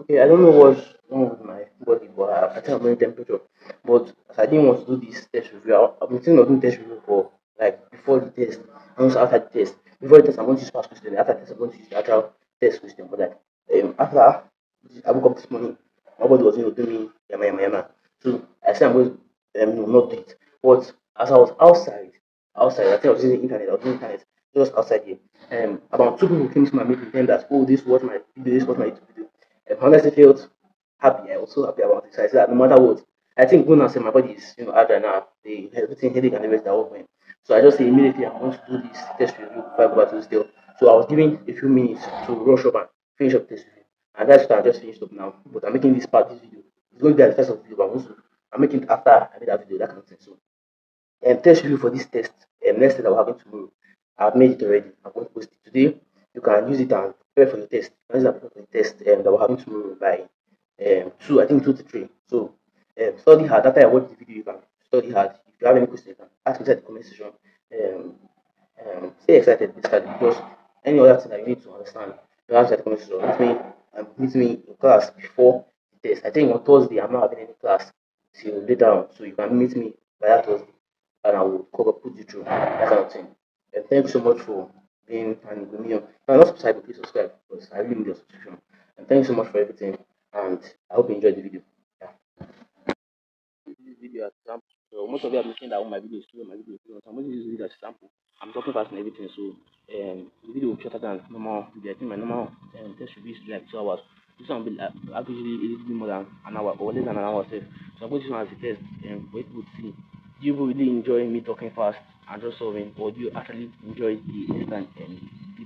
Okay, I don't know what's wrong with my body, but I think I'm running temperature. But as I didn't want to do this test review, I've been thinking of doing test review for like before the test and also after the test. Before the test, I'm going to use past question. After the test, I'm going to use the actual test question. But like after I woke up this morning, my body was doing me yama yama yama. So I said I'm going to not do it. But as I was outside, I think I was using internet. I was using internet just outside here. About two people came to my meeting saying that, oh, this was my video, this was my YouTube video. Honestly felt happy. I was so happy about it. So I said that no matter what, I think when I say my body is hard right now, everything headache and everything that was going. So I just say immediately I'm going to do this test review before I go back to the still. So I was given a few minutes to rush up and finish up test review. And that's what I just finished up now. But I'm making this video. It's going to be at the first of the video, but I'm making it after I made that video, that kind of thing. So test review for this test, next test that we're having tomorrow. I've made it already. I'm going to post it today. You can use it and prepare for the test. You can use it for the test that we're having tomorrow by two, I think 2 to 3. So study hard. After I watch the video, you can study hard. If you have any questions, you can ask me inside the comment section. Um, Stay excited basically because any other thing that you need to understand, you have inside the comment section. Meet me in class before the test. I think on Thursday I'm not having any class till later on, so you can meet me by that Thursday and I will put you through that kind of thing. And thank you so much for being and with me. If you're not subscribed, please subscribe because I really need your subscription. And thank you so much for everything. And I hope you enjoyed the video. Yeah. This video as example. So most of you have been saying that my video is slow, my video is slow. So I'm going to use this video as example. I'm talking fast and everything, so the video will be shorter than normal video. I think my normal test review is like 2 hours. This one will be actually a little bit more than an hour or less than an hour. So I'm going to use this one as a test for people to see. Do you really enjoy me talking fast and just solving, or do you actually enjoy the instant the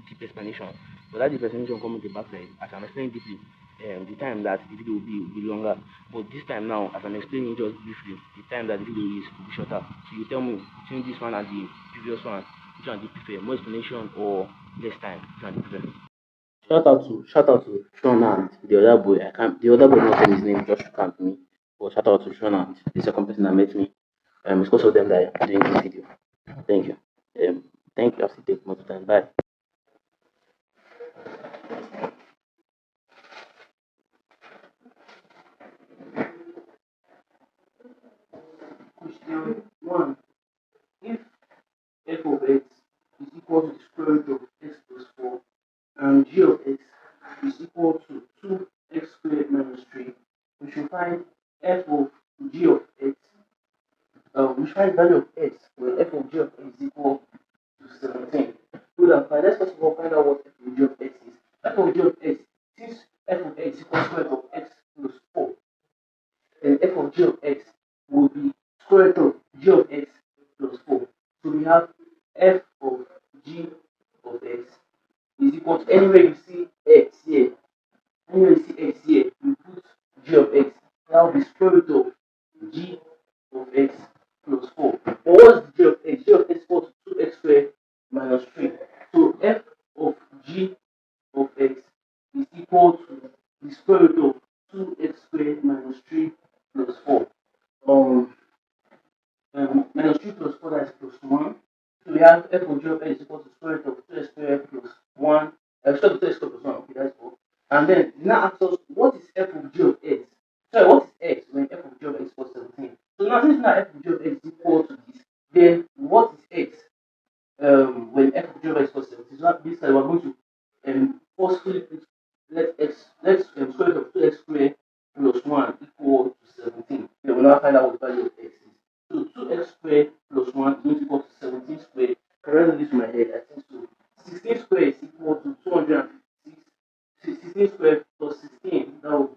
deep explanation? So that deep explanation will come with the backside as I'm explaining deeply. The time that the video will be longer, but this time now, as I'm explaining just briefly, the time that the video is will be shorter. So you tell me between this one and the previous one, which one do you prefer? More explanation or less time? Which one do you prefer? Shout out to Shawn and the other boy. I can't the other boy not saying his name, just can't me. But shout out to Shawn and the second person that met me. It's because of them that I'm doing this video. Thank you. Thank you. I'll still take more time. Bye. Question 1. If f of x is equal to the square root of x plus 4 and g of x is equal to 2x squared minus 3, we should find f of g of x. We should find value of x where f of g of x is equal to 17. Good and fine. Let's first of all find out what f of g of x is. F of g of x, since f of x is equal to square root of x plus 4, then f of g of x will be square root of g of x plus 4. So we have f of g of x is equal to anywhere you see x here, you put g of x. That will be square root of g of x plus 4. But what's g of x? G of x is equal to 2x squared minus 3. So f of g of x is equal to the square root of 2x squared minus 3 plus 4. Minus 3 plus 4, that is plus 1. So we have f of g of x is equal to square root of 2x squared plus 1. Square root of 2x squared plus 1. Okay, that's 4. And then now ask us what is f of g of x? Sorry, what is x when f of g of x equals 17? So now since now f of g of x is equal to this, then what is x when f of g of x equals 17? So that this we're going to forcefully let square root of 2x squared plus 1 equal to 17. Then we'll now find out what the value of x is. So 2x squared plus 1 is going to equal to 17 squared. Can I do this in my head? I think so. 16 squared is equal to 256. 16 squared plus 16, that would be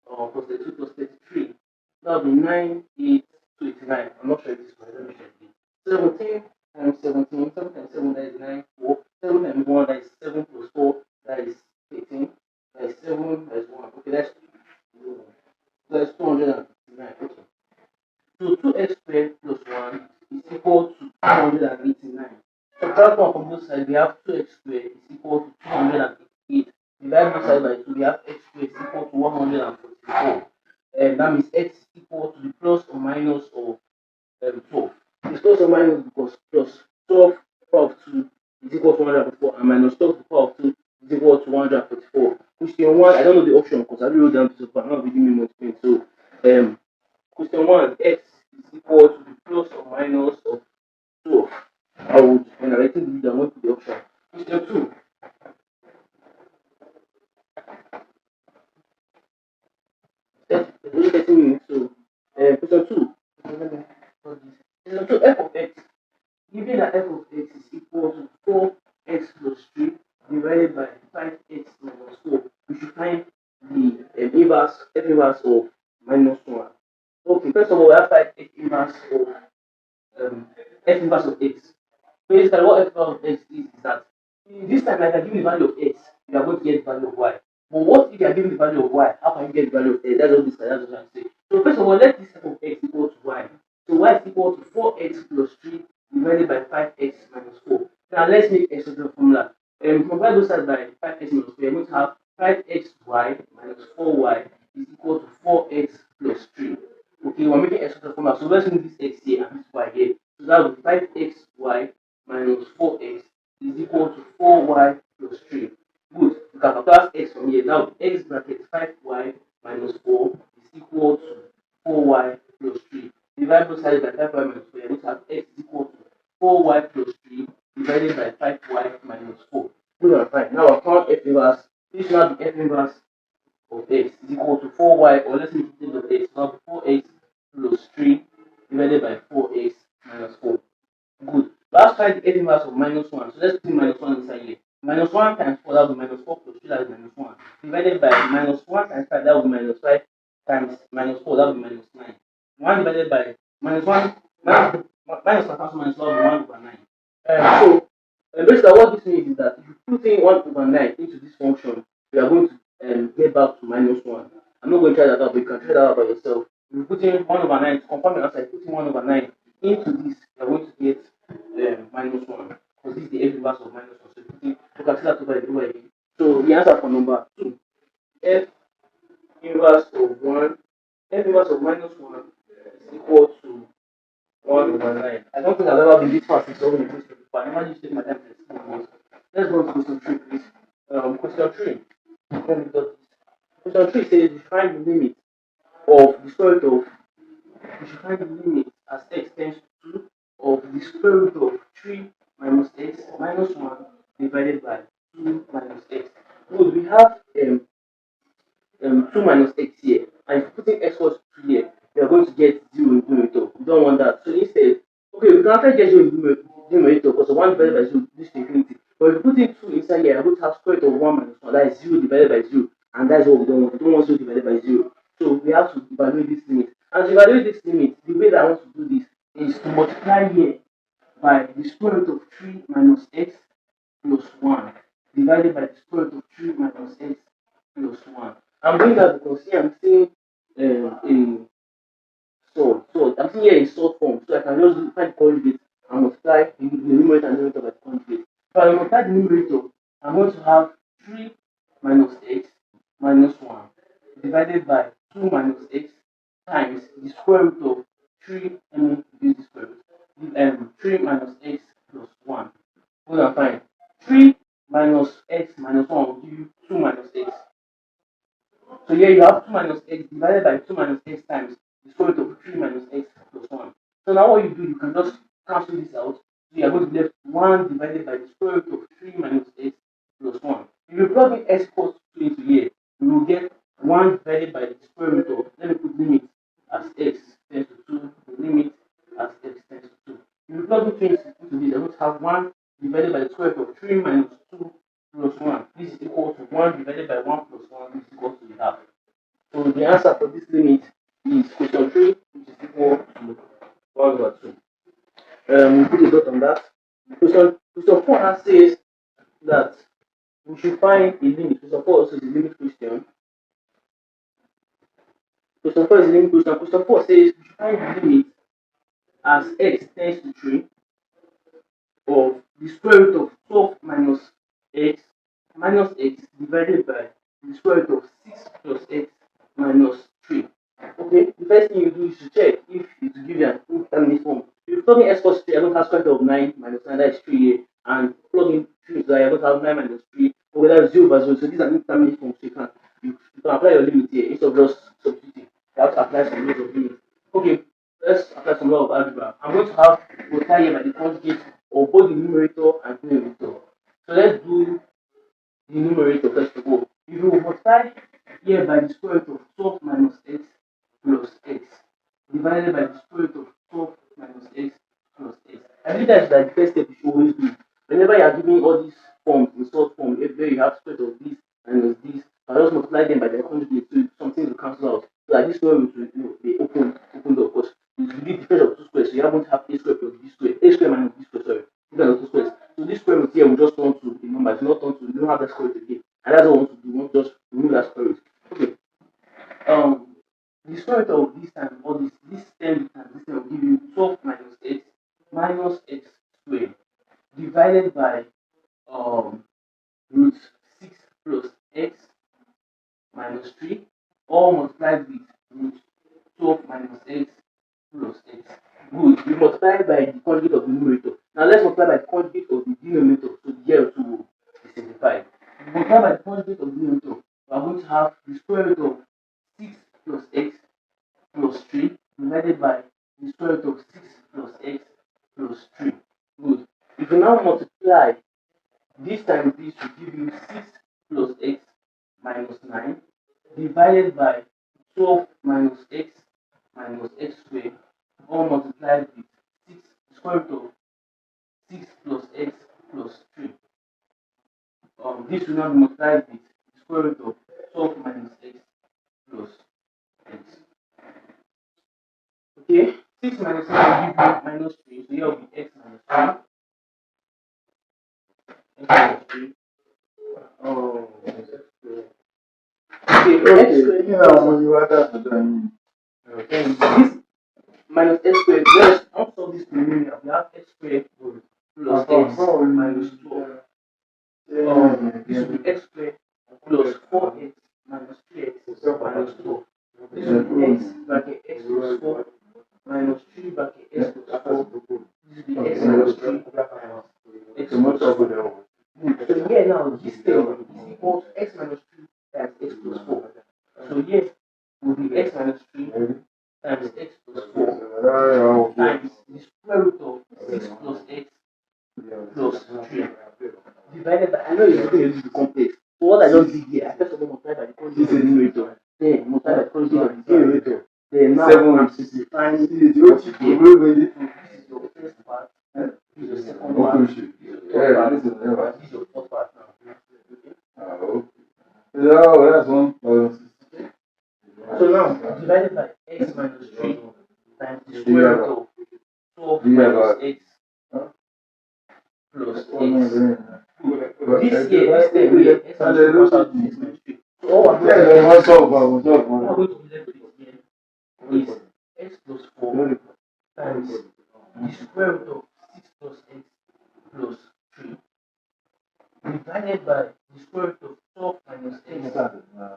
plus 32 plus 33. That would be 9, 8 to 89. I'm not sure if this is correct. Let me check it. 17 times 17, 7 times 7, that is 9, 4. 7 times 1, that is 7 plus 4, that is 18. That is 7, that is 1. Okay, that's 259. Okay. So 2x squared plus 1 is equal to 289. Subtract 1 from both sides, we have 2x squared is equal to 288. Divide both sides by 2, we have x squared is equal to 144. And that means x is equal to the plus or minus of 12. It's plus or minus because plus 12 power of 2 is equal to 144 and minus 12 to the power of 2 is equal to 144, which question 1, I don't know the option because I wrote down this, but I'm not reading me much pain. So, question 1, x is equal to the plus or minus of 12. I would, when I write it down, went to the option. Question 2, only 30 minutes. So, question 2, question 2, f of x. Given that f of x is equal to 4x plus 3 divided by 5x minus 4, we should find the f inverse of minus 1. Okay, first of all, we have 5x inverse of f inverse of x. Basically, what f inverse of x is that this time I can give the value of x, you are going to get the value of y. But what if you are given the value of y? How can you get the value of x? That's what I'm saying. So first of all, let this f of x equal to y. So y is equal to 4x plus 3 divided by 5x minus 4. Now let's make x the formula. Compare those sides by 5x minus 4. We're going to have 5xy minus 4y is equal to 4x plus 3. Okay, we're making x the formula. So let's move this x here and this y here. So that will be 5xy minus 4x is equal to 4y plus 3. Good. You can subtract x from here. Now x bracket 5y minus 4 is equal to 4y plus 3. Divide both sides by 5y minus 4. You're going to have x is equal to 4y plus 3 divided by 5y minus 4. Good and fine. Now I found f inverse. This now the f inverse of x is equal to 4y, or let's make it of x. Now 4x plus 3 divided by 4x minus 4. Good. Let's try the f inverse of minus 1. So let's put minus 1 inside here. Minus 1 times 4, that will be minus 4 plus 3, that is minus 1. Divided by minus 1 times 5, that will be minus 5 times minus 4, that will be minus 9. 1 divided by minus 1, minus 1 times minus 1 will be 1 over 9. Basically, what this means is that if you put in 1 over 9 into this function, you are going to get back to minus 1. I'm not going to try that out, but you can try that out by yourself. If you put in 1 over 9 to confirm your answer, you put in 1 over 9 into this, you are going to get minus 1. Because this is the f inverse of minus 1. So you can see that over again. So the answer for number 2, f inverse of 1, f inverse of minus 1 is equal to 1 over 9. I don't think I've ever been this fast in solving a question before. I never used to take my time to explain this. Let's go to question 3, please. Question 3. Let me do this. Question 3 says define the limit of the square root of, we should find the limit as x tends to 2 of the square root of 3 minus x minus 1 divided by 2 minus x. Good, we have 2 minus x here, and if putting x equals to 2 here, we are going to get 0 in numerator. We don't want that. So instead, okay, we can actually get 0 in numerator because 1 divided by 0 is to infinity. But if you put in 2 inside here, we are going to have square root of 1 minus 1, that is 0 divided by 0, and that is what we don't want. We don't want 0 divided by 0. So we have to evaluate this limit. And to evaluate this limit, the way that I want to do this is to multiply here by the square root of 3 minus x plus 1 divided by the square root of 3 minus x plus 1. I'm doing that because here I'm seeing a so I'm seeing here a sort form, so I can just find the conjugate and multiply the numerator and denominator by the conjugate. So I multiply the numerator, I'm going to have 3 minus x minus 1 divided by 2 minus x times the square root of 3, I mean, use the square root, 3 minus x plus 1. Good and fine. 3 minus x minus 1 will give you 2 minus x. So here you have 2 minus x divided by 2 minus x times the square root of 3 minus x plus 1. So now what you do, you can just cancel this out. So you are going to be left 1 divided by the square root of 3 minus x plus 1. If you plug in x equals 2 into here, you will get 1 divided by the square root of, let me put limit as x tends to 2, the limit as x tends to 2. If you plug in 2 into this, you're going to have 1 divided by the square root of 3 minus 2 plus 1. This is equal to 1 divided by 1 plus 1, which is equal to the half. So the answer for this limit is question 3, which is equal to 1 over 2. Put a dot on that. Question 4 now says that we should find a limit. Question 4 also is a limit question. Question 4 is a limit question. Question 4 says we should find the limit as x tends to 3 of the square root of 12 minus x divided by the square root of 6 plus x minus 3. Okay, the first thing you do is to check if it will give you an indeterminate form. If you plug in x plus 3, I don't have square root of 9 minus 9, that is 3 here, and plug in 3 so I don't have 9 minus 3, okay, that is 0 over 0. So these are indeterminate forms, so you can can apply your limit here instead of just substituting. You have to apply some laws of limit. Okay, let's apply some law of algebra. I'm going to have multiply here by the conjugate of both the numerator and denominator. So let's do the numerator first of all. If you multiply here by the square root of 12 minus x plus x divided by the square root of 12 minus x plus x. I believe that's like the first step you should always do. Whenever you are giving all these forms in short form, where you have square root of this minus this, I just multiply them by the conjugate so something will cancel out. So like this square root will be opened of course. It will be difference of two squares. So you are going to have a square plus b square, a square minus b square, sorry. Difference of two squares. So this square root here will just turn to the number, it's not turn to, you don't have that square root again. And that's what we want to do. We want to just remove that square root. Okay. The square root of this time, or this 10 times this time will give you 12 minus x squared divided by root 6 plus x minus 3, all multiplied with root 12 minus x plus x. Good. We multiply by the conjugate of the numerator. Now let's multiply by the conjugate of the denominator. So the here to be simplified. We multiply by the conjugate of the denominator. We are going to have the square root of 6 plus x plus 3 divided by the square root of 6 plus x plus 3. Good. If you now multiply this times this will give you 6 plus x minus 9 divided by 12 minus x squared, all multiplied with 6 square root of 6 plus x plus 3. This will now be multiplied with the square root of 12 minus x plus x. Okay, 6 minus 9 will give you minus 3, so here will be x minus 3. X minus 3. Okay, x squared. This minus x squared, let's solve this polynomial. We have x squared plus x minus 12. This will be x squared plus 4x minus 3x minus 12. This will be x bracket x plus 4 minus 3 bracket x plus 4. This will be x minus 3 minus x plus 4. So here now, this thing is equal to x minus 3 times x plus 4. So here will be x minus 3 times x plus 4 times the square root of 6 plus x plus 3 divided by, I know it's going to be complex. So what I just did here, I first of all multiply by the conjugate of the numerator, then multiply by the conjugate of the denominator, then now I'm simplifying. This is your first part, this is your second part, this is your third part, this is your fourth part now. So now divided by x minus 3 times the square root of 12 minus x plus x. This here, this thing here, x minus 3 comes out to x minus 3. So all I'm going to be left with here is x plus 4 times the square root of 6 plus x plus 3 divided by the square root of 12 minus x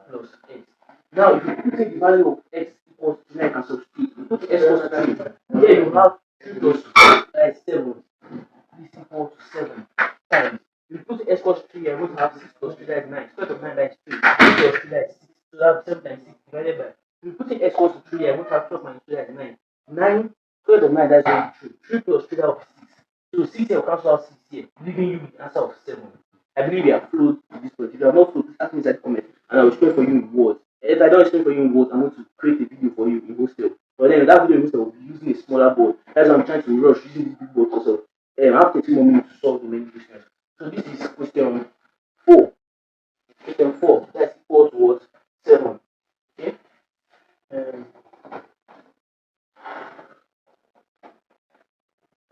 plus x. Now, if you put in the value of x equals to 9 and substitute, you put x equals to 3, here you have 3 plus 2, that is 7. This equals to 7 times. If you put x equals to 3, you're going to have 6 plus 3, that is 9. Square root of 9, that is 3. 3 plus 3, that is 6. So that's 7 times 6 divided by. If you put in x equals to 3, you're going to have 12 minus 3, that is 9. 9, square root of 9, that is 3. 3 plus 3, that will be 6. So 6 here will cancel out 6 here, leaving you with the answer of 7. I believe you have flowed to this point. If you have not flowed, please ask me inside the comment and I will explain for you in words. If I don't explain for you in words, I'm going to create a video for you in hostel. But then that video in hostel will be using a smaller board. That's why I'm trying to rush using this big board because of I have 30 more minutes to solve the main questions. So this is question 4. Question 4. That's equal to what? 7. Okay?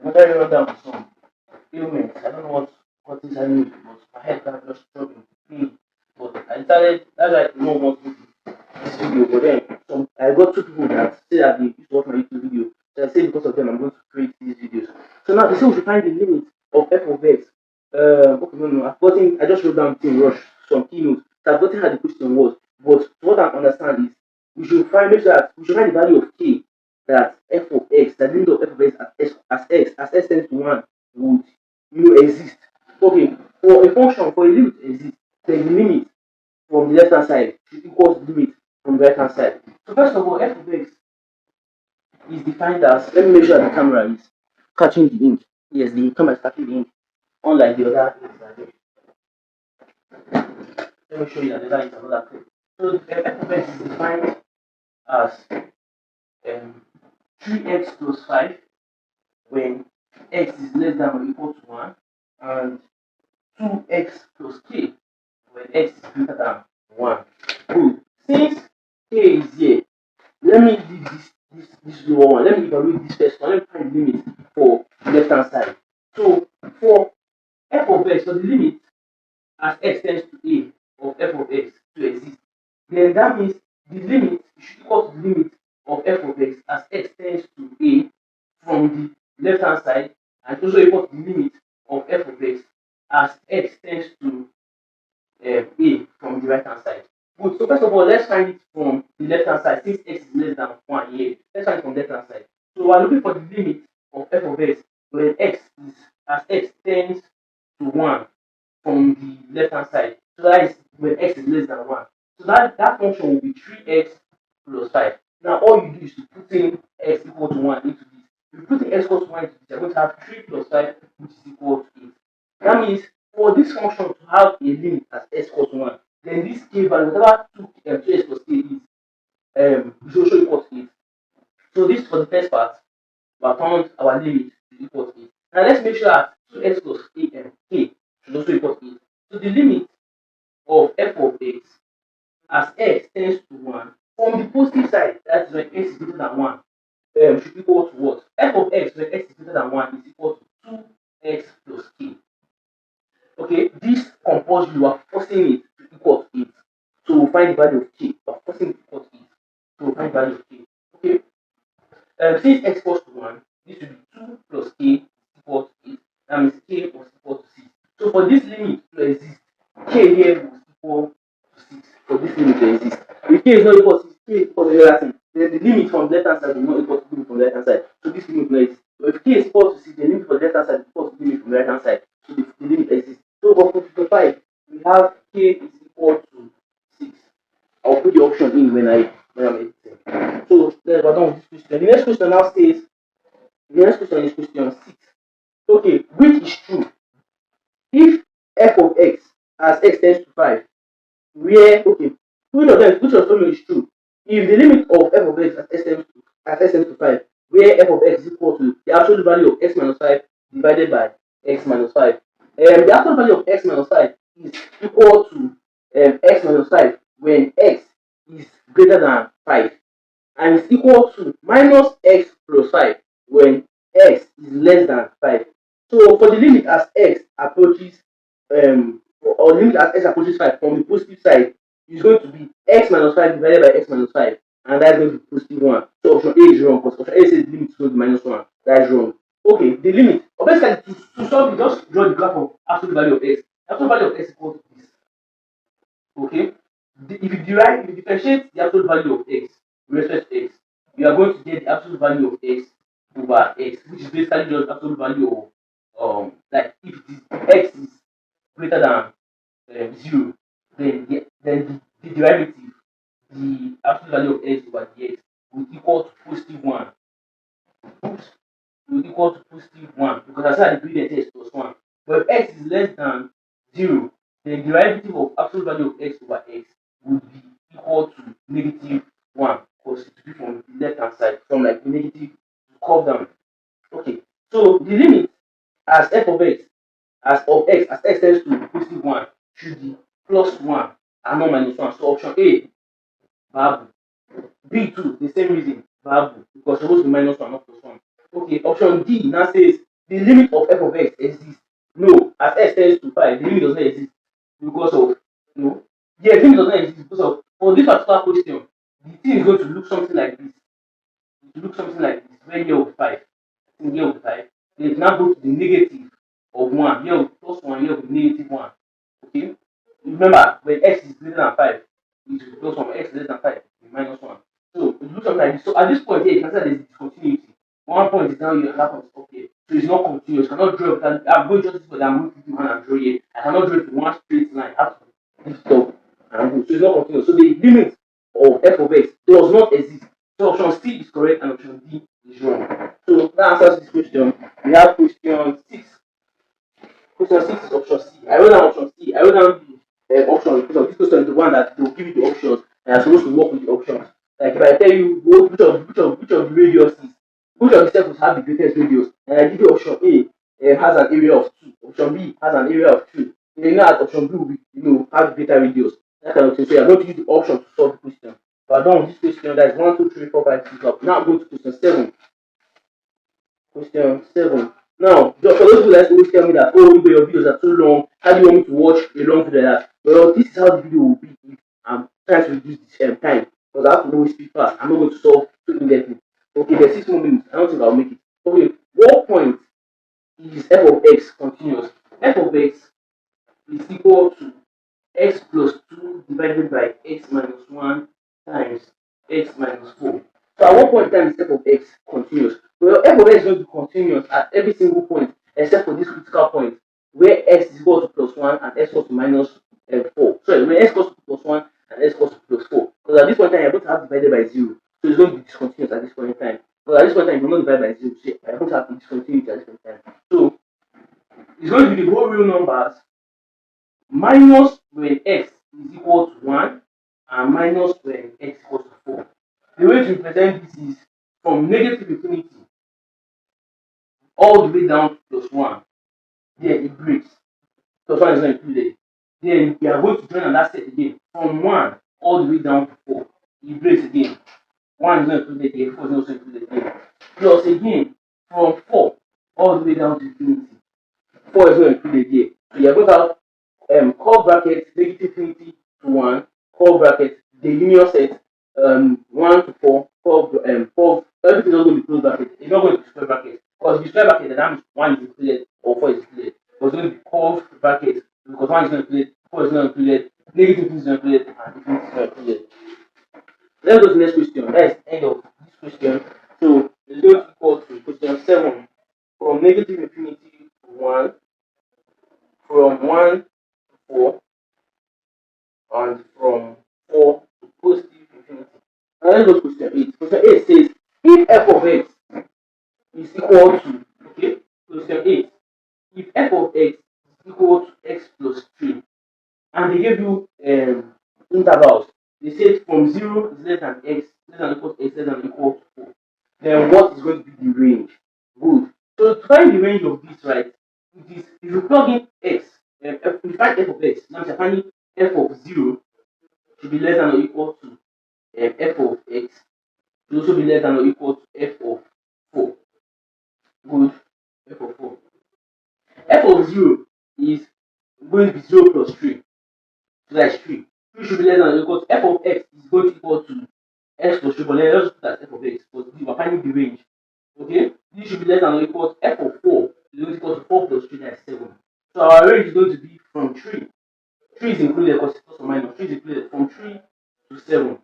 I'm going to run down some ailments. I don't know what is happening, but my head is just struggling. But I decided that's why I don't want to do this video. But then I got 2 people that say that they used to watch my YouTube video. So I say because of them I'm going to create these videos. So now they say we should find the limit of f of x. Okay, no, I just wrote down in rush some keynotes. So I've gotten how the question was. But what I understand is we should find the value of k that f of x, the limit of f of x as x tends to 1 would exist. Okay, for a function, for a limit to exist, there is a limit from the left hand side should equal to the limit from the right hand side. So first of all, f of x is defined as, let me make sure the camera is catching the ink. Yes, the camera is catching the ink, unlike the other ink. Let me show you that the other ink is another thing. So the f of x is defined as 3x plus 5 when x is less than or equal to 1, and 2x plus k when x is greater than 1. Good. Since k is here, let me leave this lower one. Let me evaluate this first one. Let me find the limit for the left hand side. So for f of x, so the limit as x tends to a of f of x to exist, then that means the limit should equal to the limit of f of x as x tends to a from the left hand side, and also equal to the limit of f of x as x tends to a from the right hand side. Good. So first of all, let's find it from the left hand side since x is less than 1 here. Let's find it from the left hand side. So we're looking for the limit of f of x when x is as x tends to 1 from the left hand side. So that is when x is less than 1. So that function will be 3x plus 5. Now all you do is to put in x equal to 1 into this. If you put in x equal to 1 into this, you're going to have 3 plus 5, which is equal to 8. That means for this function to have a limit as x equals to 1, then this k value, whatever 2x plus k is also equal to 8. So this for the first part, we have found our limit is equal to 8. Now let's make sure that 2x plus k should also equal to 8. So the limit of f of x as x tends to 1 from the positive side, that is when x is greater than 1, should equal to what? F of x when x is greater than 1 is equal to 2x plus k. Okay, this compulsory, you are forcing it to equal to 8. So we'll find the value of k. You are forcing it to equal to 8. So we'll find the value of k. Okay. Since x equals to 1, this will be 2 plus k equal to 8. That means k was equal to 6. So for this limit to exist, k here was equal to 6. For this limit to exist. If k is not equal to 6, k is equal to the other thing, then the limit from the left hand side will not equal to the limit from the right hand side. So this limit will not exist. But if k is equal to 6, the limit from the left hand side is equal to the limit from the right hand side. So the limit exists. So for 5, we have k is equal to 6. I'll put the option in when I'm editing. So we're done with this question. The next question now says, the next question is question 6. Okay, which is true? If f of x as x tends to 5, where, okay, which of them, which of them is true? If the limit of f of x as x tends to 5, where f of x is equal to the absolute value of x minus 5 divided by x minus 5, the absolute value of x minus 5 is equal to x minus 5 when x is greater than 5, and is equal to minus x plus 5 when x is less than 5. So for the limit as x approaches or limit as x approaches 5 from the positive side is going to be x minus 5 divided by x minus 5, and that's going to be positive 1. So option A is wrong because option A says the limit is going to be minus 1. That is wrong. Okay, the limit. Basically, to solve it, just draw the graph of absolute value of x. Absolute value of x equals to this. Okay, if you differentiate the absolute value of x with respect to x, you are going to get the absolute value of x over x, which is basically just absolute value of like if it is x is greater than 0, then the derivative, the absolute value of x over the x will equal to positive 1. Will equal to positive 1 because I said the gradient x plus 1. But if x is less than 0, then the derivative of absolute value of x over x would be equal to negative 1 because it will be from the left hand side, from like the negative to curve down. Okay, so the limit as f of x as x tends to positive 1 should be plus 1 and not minus 1. So option A, babu. B too, the same reason, babu, because it's supposed to be minus 1, not plus 1. Okay, option D now says the limit of f of x exists. No, as x tends to 5, the limit does not exist because of no. Yeah, the limit does not exist because of for this particular question, the thing is going to look something like this. It will look something like this, where here will be 5. Here will be 5. Then it now go to the negative of 1. Here will be plus 1, here will be negative 1. Okay? Remember, when x is greater than 5, it will be plus 1. When x is less than 5, it will be minus 1. So it looks something like this. So at this point here, you can see there's discontinuity. One point is down here, another point is up here. So it's not continuous. You cannot draw it. I'm going just this way. I'm moving my hand and draw here. I cannot draw it in one straight line. I have to lift up. and good. So it's not continuous. So the limit of f of x does not exist. So option C is correct and option D is wrong. So that answers this question. We have question 6. Question 6 is option C. I wrote down option C. I wrote down the option because this question is the one that they'll give you the options and you're supposed to work with the options. Like if I tell you which of the radius is, which of the circles have the greatest radius, and I give you option A has an area of 2, option B has an area of 3. Then you know that option B will be, have greater radius. That kind of thing. So you're going to use the option to solve the question. So I'm done with this question. That is 1, 2, 3, 4, 5, 6 up. Now I'm going to question 7. Question 7. Now, for those people that always tell me that, oh, your videos are too long, how do you want me to watch a long video like that? Well, this is how the video will be if I'm trying to reduce this time. Because I have to always speak fast. I'm not going to solve too in depth. Okay, there's 6 more minutes. I don't think I'll make it. Okay, what point is f of x continuous? F of x is equal to x plus 2 divided by x minus 1 times x minus 4. So at what point in time is f of x continuous? Well, f of x is going to be continuous at every single point except for this critical point where x is equal to plus 1 and x equals to minus 4. Sorry, when x equals to plus 1 and x equals to plus 4. Because at this point in time, you're going to have divided by 0. So it's going to be discontinuous at this point in time. But at this point in time, you're not divided by 0. So you're going to have discontinuity at this point in time. So it's going to be the whole real numbers minus when x is equal to 1 and minus when x equals to 4. The way to represent this is from negative infinity all the way down to plus 1. Then it breaks. Plus 1 is not included. Then we are going to join another set again from 1 all the way down to 4. It breaks again. 1 is not included here, 4 is not also included here. Plus again from 4 all the way down to infinity. 4 is not included here. So you are going to have curve bracket negative infinity to 1, curve bracket the linear set 1 to 4, curve everything is not going to be closed bracket. It's not going to be square bracket. Because if you square bracket, then that means 1 is included or 4 is included. But it's going to be curved bracket because 1 is not included, 4 is not included, negative infinity is not included, and infinity is not included. Let's go to the next question. That is the end of this question. So it's going to equal to question 7 from negative infinity to 1, from 1 to 4, and from 4 to positive infinity. Now let's go to question 8. Question 8 says if f of x is equal to, okay, question 8, if f of x is equal to x plus 3, and they give you intervals, they said from 0 is less than x, less than equal to x, less than equal to 4, then what is going to be the range? Good. So to find the range of this, right, it is if you plug in x, if you find f of x, now you're finding f of 0 should be less than or equal to f of x, should also be less than or equal to f of 4. Good. F of 4. F of 0 is going to be 0 plus 3. So that's 3. 3 should be less than or equal to f of x is going to equal to x plus 3, but let's put that f of x because we are finding the range. Okay? This should be less than or equal to f of 4 is going to equal to 4 plus 3, that's 7. So our range is going to be from 3. 3 is included because it's plus or minus. 3 is included from 3 to 7.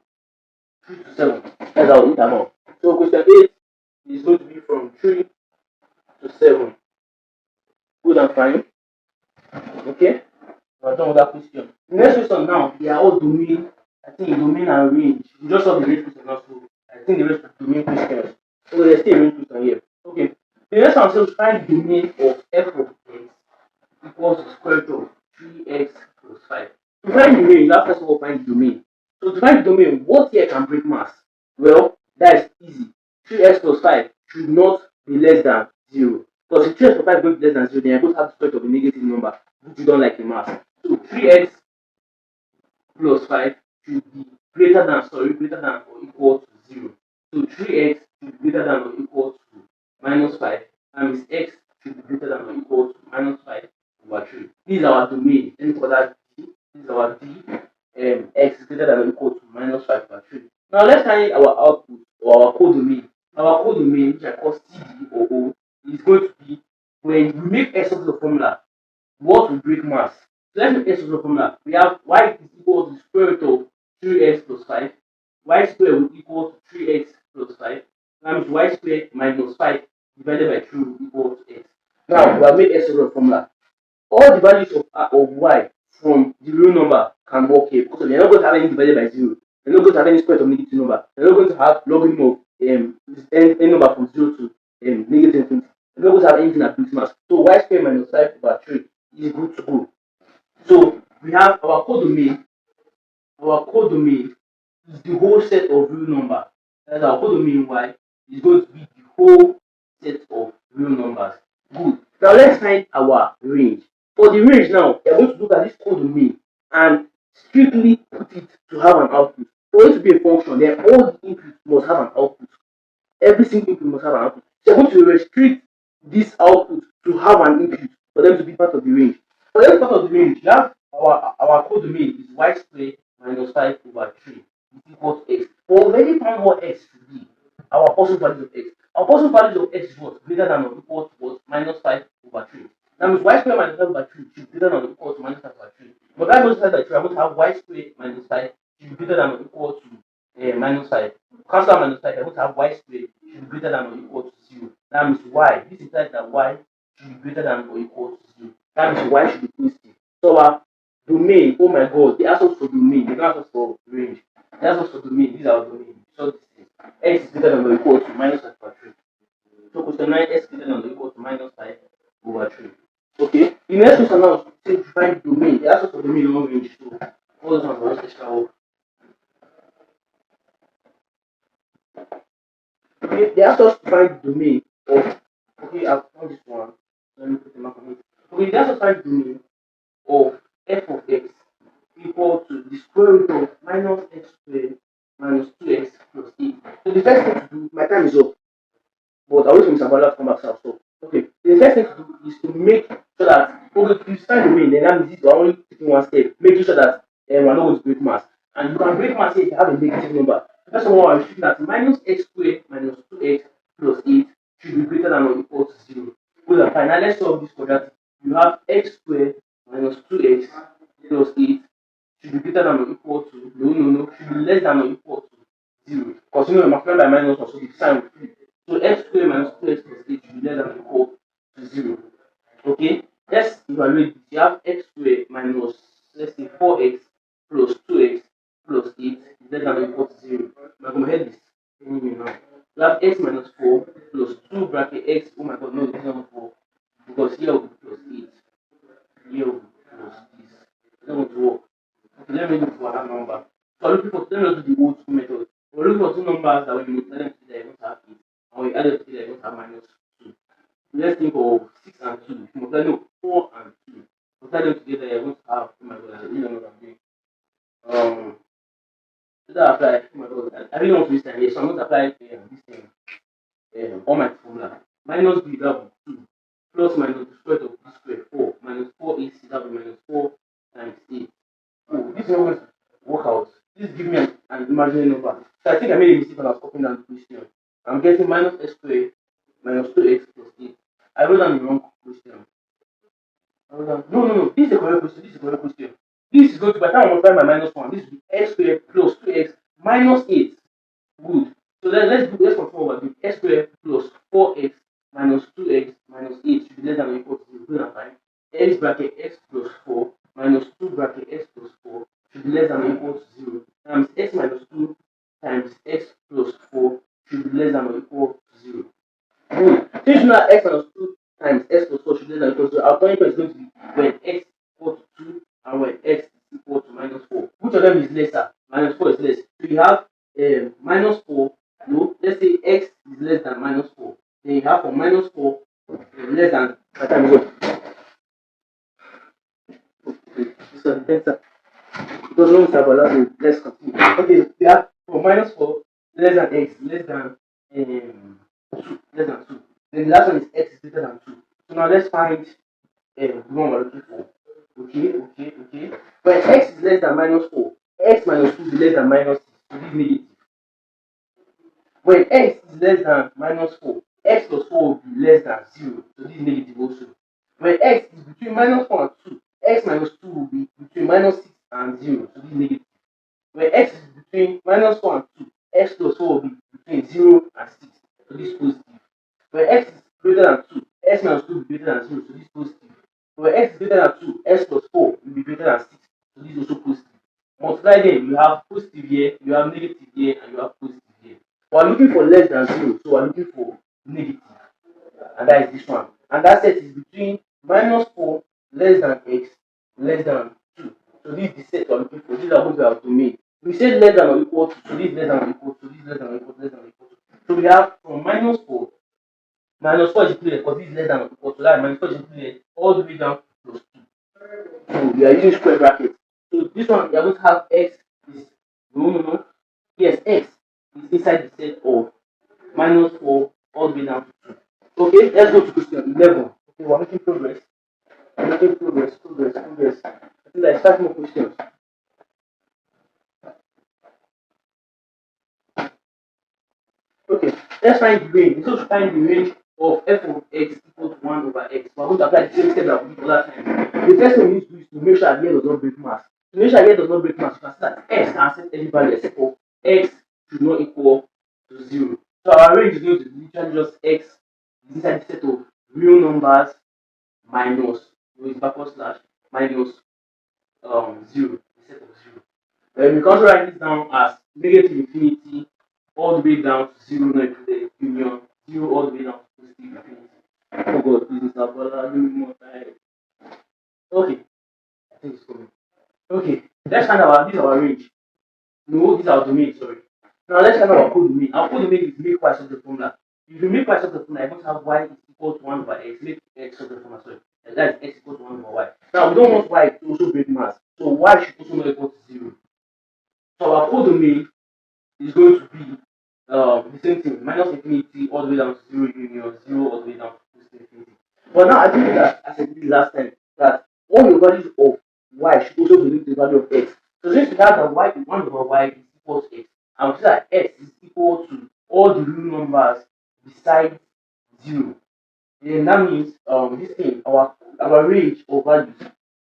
3 to 7. That's our interval. So question 8 is going to be from 3 to 7. Good and fine. Okay? We're done with that question. The next question now, they are all domain. I think domain and range. We just saw the range question now, so I think the rest of the domain questions. So there's still a range question here. Okay. The next one says find the domain of f of x equals to square root of 3x plus 5. To find the range, let's first of all find the domain. So to find the domain, what here can break mass? Well, that is easy. 3x plus 5 should not be less than 0. Because if 3x plus 5 is going to be less than 0, then you're going to have the square root of a negative number, which you don't like in mass. So 3x plus 5 should be greater than or equal to 0. So 3x should be greater than or equal to minus 5, and x should be greater than or equal to minus 5 over 3. This is our domain. Let me call that D. This is our D. X is greater than or equal to minus 5 over 3. Now let's find our output or our codomain. Our codomain, which I call CD or O, is going to be when we make x of the formula, what will break mass? So let's make x of the formula. We have y is equal to the square root of 3x plus 5. Y squared will equal to 3x plus 5. That means y squared minus 5 divided by 3 will equal to x. Now we have made x of the formula. All the values of y from the real number can work here because you're not going to have any divided by 0. You're not going to have any square of negative number. You're not going to have logarithm of any number from 0 to negative infinity. You're not going to have anything that builds mass. So y square minus 5 over 3 is good to go. So we have our codomain. Our codomain is the whole set of real numbers. That's our codomain y is going to be the whole set of real numbers. Good. Now let's find our range. For the range now, we are going to look at this codomain and strictly put it to have an output. For it to be a function, then all the inputs must have an output. Every single input must have an output. So we're going to restrict this output to have an input for them to be part of the range. For them to be part of the range, we have our codomain is y squared minus 5 over 3 is equal to x. We already found what x should be. Our possible values of x. Our possible values of x is what? Greater than or equal to what? Minus 5 over 3. That means y squared minus 5 over 3 should be greater than or equal to minus 5 over 3. But that goes by 3, I'm going to have y squared minus 5 should be greater than or equal to minus 5. Cancel minus 5, I'm going to have y squared should be greater than or equal to 0. That means y. This implies that y should be greater than or equal to 0. That means y should be positive. So our domain, oh my god, they ask us for domain, they don't ask us for range. They ask us for domain, these are our domain. So this is x is greater than or equal to minus 5 over 3. So question 9, x is greater than or equal to minus 5 over 3. Okay, the next question now is to find domain. They ask us for domain long range. So all those ones are extra work. Okay, they asked us to find the domain of, okay, I've found this one. Let me put the mark on it. Okay, they asked us to find the domain of f of x equal to the square root of minus x squared minus 2x plus 8. So the first thing to do, my time is up, but I'll wait for Mr. Bala to come back so. Okay, the first thing to do is to make sure that, okay, if you find the domain, then that means you're only taking one step, making sure that we're not going to break mass. And you can break mass if you have a negative number. First of all, I'm showing that minus x squared minus 2x plus 8 should be greater than or equal to 0. Good and fine. Now let's solve this quadratic. You have x squared minus 2x plus 8 should be greater than or equal to, no, should be less than or equal to 0. Because you know, we're multiplying by minus 1, so the sign will flip. So x squared minus 2x plus 8 should be less than or equal to 0. Okay, let's evaluate this. You have x squared minus, let's say 4x plus 2x plus 8 is less than or equal to 0. Now go ahead this anyway now. You have x minus 4 plus 2 bracket x. Oh my god, no, this is not 4. Because here will be plus 8. Here will be plus this. It's not going to work. Okay, let me look for another number. So I'm looking for, let me do the old school method. We're looking for two numbers that when you multiply them together, you're going to have 8. And when you add them together, you're going to have minus 2. Let's think of 6 and 2. If you multiply, no, 4 and 2. Multiply them together, you're going to have, oh my god, I really don't know what I'm doing. So that apply, oh my god, I really want to use time here, so I'm going to apply this thing on my formula. Minus b, that will be 2. Plus minus the square of b square, 4. Minus 4ac, that will be minus 4 times 8. Oh, this is not going to work out. This give me an imaginary number. So I think I made a mistake when I was copying down the question. I'm getting minus x squared minus 2x plus 8. I wrote down the wrong question. No. This is the correct question. This is the correct question. This is going to, by the time I multiply by minus 1, this will be x squared plus 2x minus 8. Good. So let's confirm what we do. X squared plus 4x minus 2x minus 8 should be less than or equal to 0. Good and fine. X bracket x plus 4 minus 2 bracket x plus 4 should be less than or equal to 0. Times x minus 2 times x plus 4 should be less than or equal to 0. Good. Since you know x minus 2 times x plus 4 should be less than or equal to 0, our turning point is going to be when x is equal to 2 and when x is equal to minus 4. Which of them is lesser? Minus 4 is less. So you have minus 4. No, let's say x is less than minus 4. Then you have for minus 4 less than by time what? This one better. Because no Mr. Bala, let's continue. Okay, we have for minus 4 less than x less than 2. Less than 2. Then the last one is x is greater than 2. So now let's find the one we're looking for. Okay. When x is less than minus 4, x minus 2 is less than minus 6. So this is negative. When x is less than minus 4, x plus 4 will be less than 0. So this is negative also. When x is between minus 4 and 2, x minus 2 will be between minus 6 and 0. So this is negative. When x is between minus 4 and 2, x plus 4 will be between 0 and 6. So this is positive. When x is greater than 2, x minus 2 will be greater than 0. So this is positive. When x is greater than 2, x plus 4 will be greater than 6. So this is also positive. multiply them, you have positive here, you have negative here, and you have positive here. We're looking for less than 0, so we're looking for negative, and that is this one. And that set is between -4 less than x less than 2. So this is the set we're looking for. These are what we have to make. We say less than or equal to, so this is less than or equal to, this is less than or equal to, less than or equal to. So we have from -4, -4 is equal to, because this is less than or equal to, that -4 is equal to all the way down plus 2. So we are using square brackets. So this one we are going to have x is no. Yes, x is inside the set of -4 all the way down to 2. Okay, let's go to question 11. Okay, we're making progress. We're making progress. I think there's 5 more questions. Okay, let's find the range. So to find the range of f of x equal to 1 over x, we're going to apply the same step that we did the last time. The first thing we need to do is to make sure that here does not break mass. To make sure here does not break mass, you can see that x can set any value except for x should not equal to 0. So our range is going to be literally just x is inside the set of real numbers minus with backward slash minus 0, the set of 0. Then we can also write this down as negative infinity all the way down to 0 not included, union 0 all the way down to positive infinity. Oh God, please, Mr. Bola, give me more time. Okay, I think it's coming. Okay, let's find out this is our range. No, this is our domain, sorry. Now let's find out our codomain. Our codomain is make y subject formula. If you make y subject formula, you're going to have y is equal to 1 over x. Make x subject formula, sorry. That is x equal to 1 over y. Now we don't want y to also break mass. So y should also not equal to 0. So our codomain is going to be the same thing, minus infinity all the way down to 0 union 0 all the way down to positive infinity. But now I think that as I did last time, that all the values of y should also be linked to the value of x. So since we have that y 1 over y is equal to x, and we see that x is equal to all the real numbers besides 0, then that means this thing, our range of values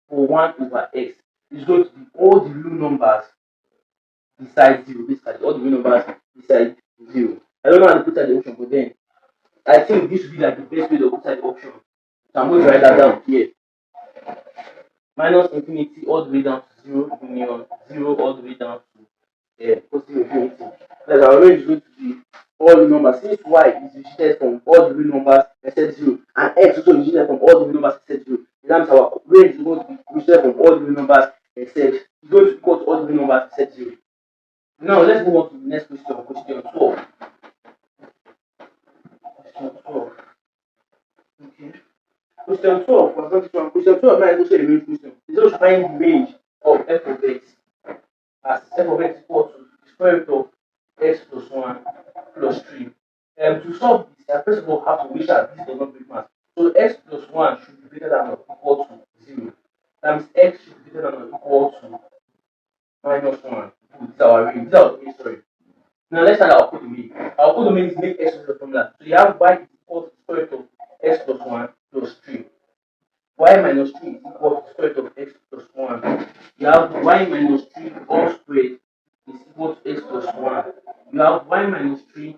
for 1 over x is going to be all the real numbers beside 0, basically all the real numbers beside 0. I don't know how to put out the option, but then I think this would be like the best way to put out the option. So I'm going to write that down here. Minus infinity all the way down to 0 union 0 all the way down to positive infinity. That's our range is going to be all the numbers. Since y is restricted from all the real numbers except 0, and x also is restricted from all the real numbers except 0, that means our range is going to be restricted from all the real numbers except, it's going to be equal to all the real numbers except 0. Now let's move on to the next question, question 12. Question 12. Okay. Question 12, for example, question 12 now is also a range question. It's also find the range of f of x as f of x equal to the square root of x plus 1 plus 3. To solve this, I first of all have to make sure that this does not break mass. So x plus 1 should be greater than or equal to 0. That means x should be greater than or equal to minus 1. This is our range. This is our range, sorry. Now let's find our codomain. Our codomain is make x equal to formula. So you have y is equal to the square root of x plus 1 plus 3. Y minus 3 is equal to the square root of x plus 1. You have y minus 3 all squared is equal to x plus 1. You have y minus 3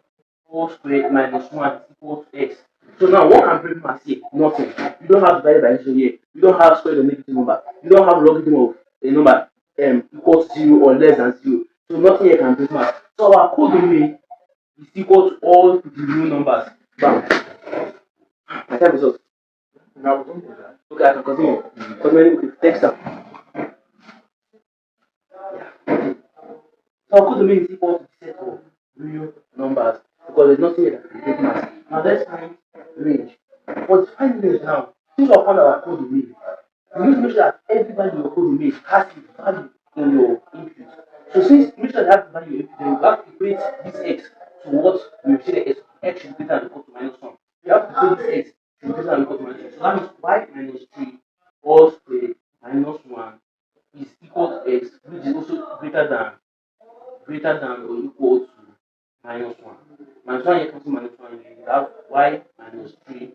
all squared minus 1 is equal to x. So now what can break mass here? Nothing. You don't have divided by addition here. You don't have square of negative number. You don't have logarithm of a number equal to 0 or less than 0. So nothing here can break mass. So our codomain is equal to all the real numbers. Bam. My time is up. Now, okay, I can continue. Continue. Okay, text up. Yeah. So our codomain is equal to the set of real numbers because there's nothing here that can break mass. Now let's find range. For to find range now, since we found our codomain, you need to make sure that every value your codomain has a value in your input. So since make sure that value in your input, then you have to equate this x to what we say x should be greater than or equal to minus 1. You have to equate this x should be greater than or equal to minus 1. So that means y minus 3 all squared minus 1 is equal to x, which is also greater than or equal to minus 1. Minus 1 equals to minus 1, you have y minus 3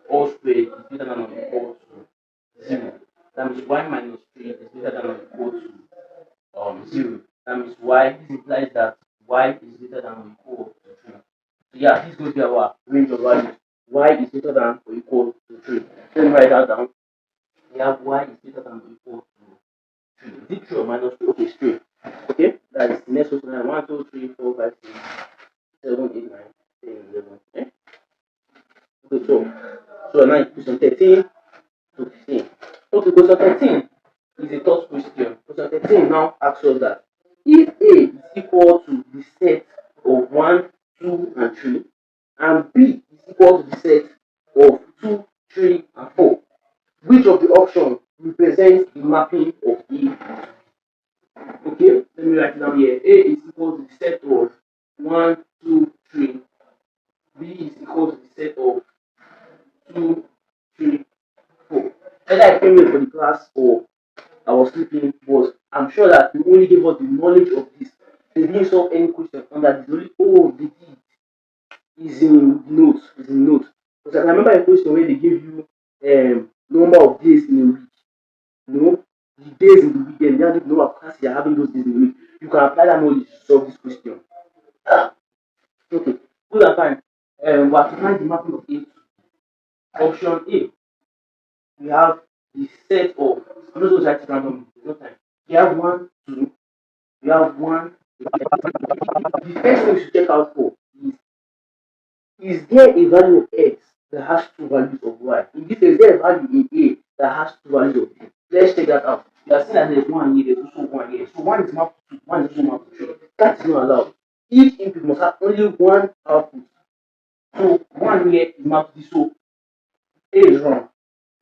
all squared is greater than or equal to 0. That means y minus 3 is greater than or equal to 0. That means y, this implies that y is greater than or equal to 3. So yeah, this is going to be our range of values. Y is greater than or equal to 3. Let me write that down. We have y is greater than or equal to 3. Is it 3 or minus 3? Okay, it's 3. Okay, that is the next question. 1, 2, 3, 4, 5, 6, 7, 8, 9, 10, 11. Okay, okay, so now question 13 to 15. Okay, question 13 is a third question. Question 13 now asks us that if A is equal to the set of 1, 2, and 3, and B is equal to the set of 2, 3, and 4, which of the options represents the mapping of A? Okay, let me write it down here. A is equal to the set of 1, 2, 3. B is equal to the set of 2, 3, 4. Whether I came late for the class or I was sleeping, but I'm sure that you only gave us the knowledge of this. They didn't solve any question under this. Only, oh, they did. Is in notes. Is in notes. Because I remember a question where they gave you number of days in a week. You know, the days in the weekend. You have the number of classes you're having those days in the week. You can apply that knowledge to solve this question. Ah, okay, good and fine. We have to find the mapping of A. Option A, we have the set of, I'm not going to write it randomly, there's no time. We have 1, 2, we have 1. The first thing we should check out for is there a value of X that has two values of Y? In this case, is there a value in A that has two values of B? Let's check that out. You are seeing that there's 1 here, there's also 1 here. So 1 is mapped to 2, 1 is also mapped to 3. That is not allowed. Each input must have only one output. So 1 here is mapped to this, so A is wrong.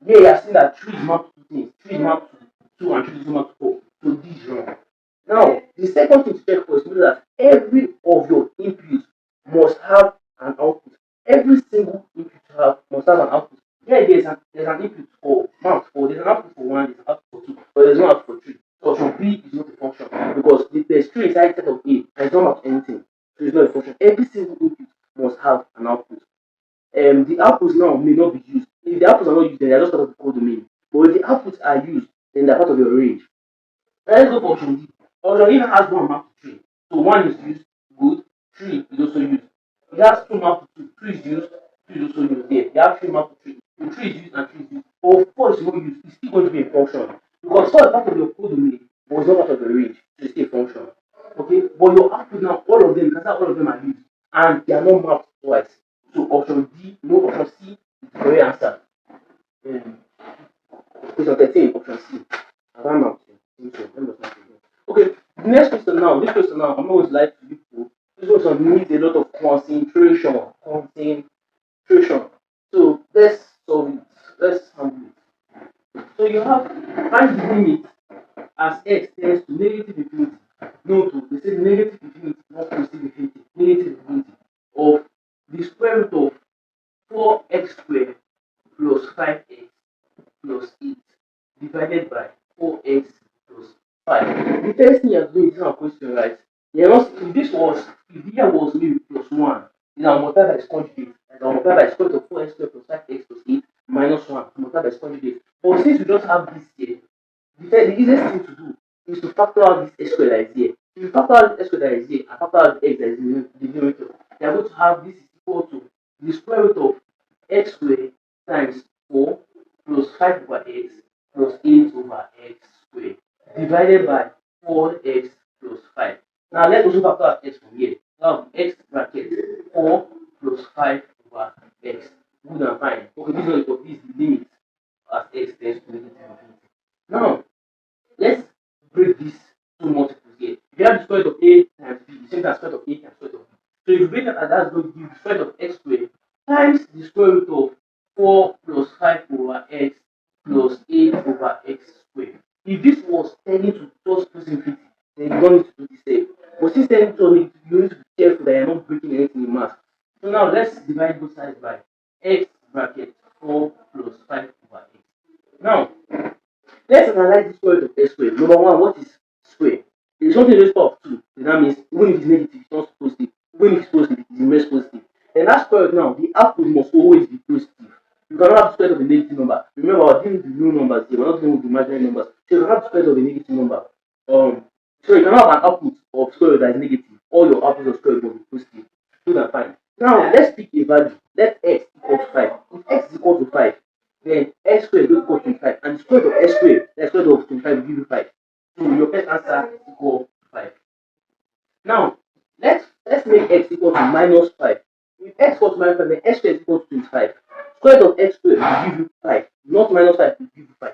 Here you are seeing that 3 is mapped to 2 things. 3 is mapped to 2 and 3 is mapped to 4. So this is wrong. Now, the second thing to check for is that every of your inputs must have an output. Every single input you have must have an output. Yeah, there's an input for mapped for, there's an output for 1, there's an output for 2, but there's no output for 3. So option B is not a function because there's 3 inside set of A and it's not mapped to anything. So it's not a function. Every single input must have an output. The outputs now may not be used. If the outputs are not used, then they're just part of the code domain. But if the outputs are used, then they're part of your range. Now let's go for option D. Option D has 1 map to 3. So 1 is used, good. 3 is also used. It has 2 map to 2. 3 is used, 2 is also used there. You have 3 map to 3. So 3 is used and 3 is used. But 4 is not used. It's still going to be a function. Because 4 is part of your code domain, but it's not part of the range. So it's still a function. Okay? But your output now, all of them, because all of them are used. And they are not mapped twice. So option D, no, option C is the correct answer. Question 13, option C. Around now. Okay, the next question now. This question now, I'm always like to people. This question needs a lot of concentration. Concentration. So let's solve it. Let's handle it. So you have find the limit as x tends to negative infinity. No, to they say negative infinity, not positive infinity. Negative infinity of the square root of 4x squared plus 5x plus 8 divided by 4x plus 5. The first thing you're doing is not a question, right? You're not, if here was maybe plus 1, then I'll multiply by its conjugate. And I'll multiply by its square root of 4x squared plus 5x plus 8 minus 1. Multiply by its conjugate. But since we just have this here, the easiest thing to do is to factor out this x squared that is here. If you factor out this x squared that is here and factor out the x that is in the numerator, you are going to have this is equal to the square root of x squared times 4 plus 5 over x plus 8 over x squared divided by 4x plus 5. Now let's also factor out x from here. Now x bracket 4 plus 5 over x. Good and fine. Okay, this is not equal. This is the limit as x tends to negative infinity. Now let's break these two multiples here. If you have the square root of a times b, the same as square root of a times square root of b. So if you break that, that's going to give the square root of x squared times the square root of 4 plus 5 over x plus 8 over x squared. If this was tending to just plus infinity, then you don't need to do the same. But since tending to you need to be careful that you're not breaking anything in math. So now let's divide both sides by x bracket 4 plus 5 over x. Now let's analyze the square root of x squared. Number one, what is square? If something raised power of 2, then that means even if it's negative, it's not positive. Even if it's positive, it's inverse positive. Then that square root now, the output must always be positive. You cannot have the square root of a negative number. Remember, we're dealing with the real numbers here, we're not dealing with the imaginary numbers. So you can have the square root of a negative number. So you cannot have an output of square root that is negative. All your outputs of square root must be positive. Good and fine. Now let's pick a value. Let x equal to 5. If x is equal to 5, then x squared is equal to 25, and the square root of x squared, the square root of 25 will give you 5. minus 5. If x equals to minus 5, then x squared is equal to 25. Square root of x squared will give you 5, not minus 5 will give you 5.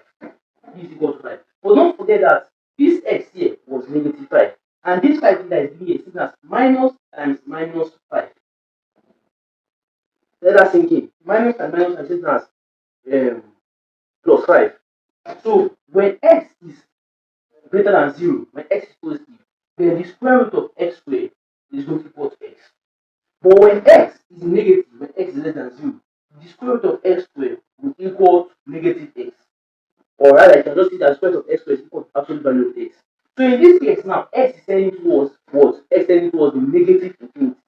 This is equal to 5. But don't forget that this x here was negative 5. And this 5 that is here is seen as minus times minus 5. Let that sink in. Minus times minus 5 is seen as plus 5. So when x is greater than 0, when x is positive, then the square root of x squared is going to equal to x. But when x is negative, when x is less than 0, the square root of x squared will equal to negative x. Or rather, you can just see that the square root of x squared is equal to absolute value of x. So in this case now, x is tending towards what? X tending towards the negative infinity.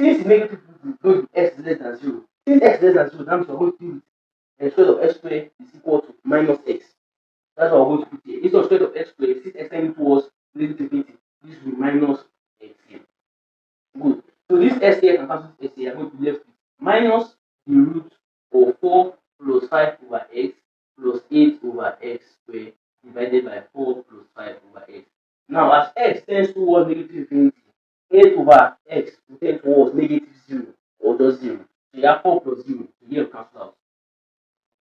Since the negative goes to x is less than 0, since x is less than 0, that means we're going to deal with the square root of x squared is equal to minus x. That's what we're going to put here. Instead of square root of x squared, since x tending towards negative infinity, this will be minus x here. Good. So this s here can cancel s here. I'm going to be left with minus the root of 4 plus 5 over x plus 8 over x squared divided by 4 plus 5 over x. Now, as x tends towards negative infinity, 8 over x will tend towards negative 0 or just 0. So you have 4 plus 0. So here will cancel out.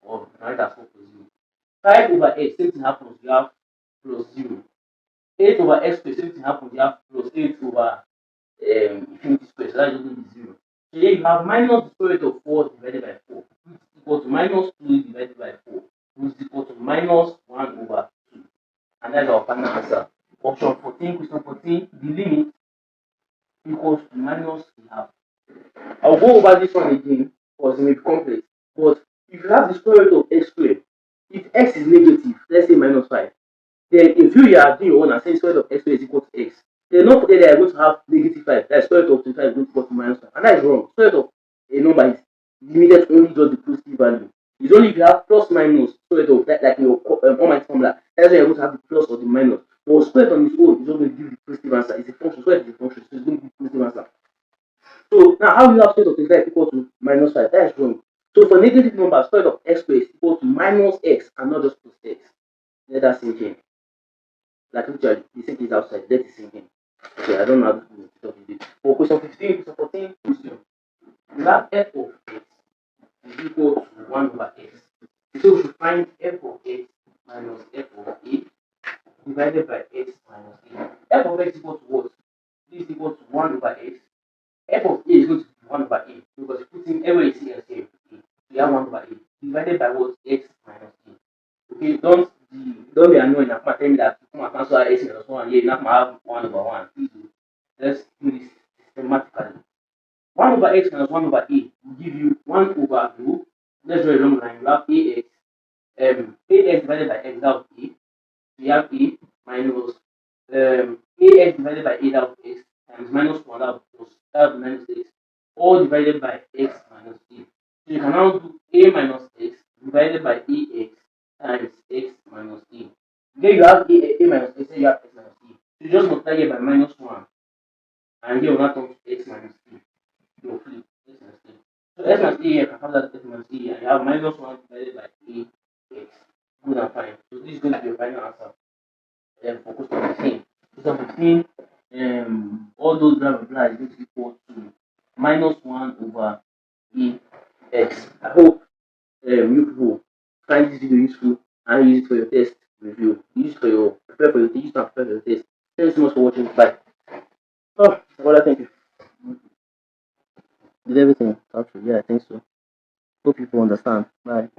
Or you can write as 4 plus 0. 5 over x, same thing happens. You have plus 0. 8 over x squared, same thing happens. You have plus 8 over infinity square, so that is going to be 0. So here you have minus the square root of 4 divided by 4, which is equal to minus 2 divided by 4, which is equal to minus 1 over 2. And that's our final answer. Option 14, question 14, the limit equals to minus the half. I'll go over this one again because it may be complex. But if you have the square root of x squared, if x is negative, let's say minus 5, then if you are doing your own and saying square root of x squared is equal to x, then don't forget that you're going to have negative 5. That is square root of 25 is going to equal to minus 5. And that is wrong. Square root of a number is limited to only just the positive value. It's only if you have plus minus square root of that, like your almighty formula, that's when you're going to have the plus or the minus. But square root on its own is not going to give the positive answer. It's a function. Square root is a function, so it's going to give the positive answer. So now how do you have square root of 25 equal to minus 5? That is wrong. So for negative numbers, square root of x squared is equal to minus x and not just plus x. Let that sink in. Like literally, the sink is outside, let it sink in. Okay, I don't know how to do it. For question 15, question 14, question. You have f of x is equal to 1 over x. So we should find f of x minus f of a divided by x minus a. F of x is equal to what? This is equal to 1 over x. F of a is going to be 1 over a because you put in everywhere you see x here. You have 1 over a divided by what? X minus a. Okay, don't be annoying and tell me that you come and cancel x minus 1 here, you now have 1 over 1. Let's do this systematically. 1 over x minus 1 over a will give you 1 over rho. Let's draw a long line. You have ax. Ax divided by x, that would be a. We have a minus ax divided by a, that would be x, times minus 1, that would be minus x, all divided by x minus a. So you can now do a minus x divided by ax times x minus a. Then you have a minus x, then you have x minus a. So you just multiply here by minus 1. And here will not come to x minus a. You flip x minus a. So x minus a here can have that x minus a here. And you have minus 1 divided by ax. Good and fine. So this is going to be your final answer. For question 15. Question 15, all those blah blah blah is going to be equal to minus 1 over ax. I hope you people find this video useful and use it for your test review. Use it for your prepare for your test. Use it to prepare for your test. Thank you so much for watching. Bye. Oh, well, thank you. Did everything? Yeah, I think so. Hope people understand. Bye.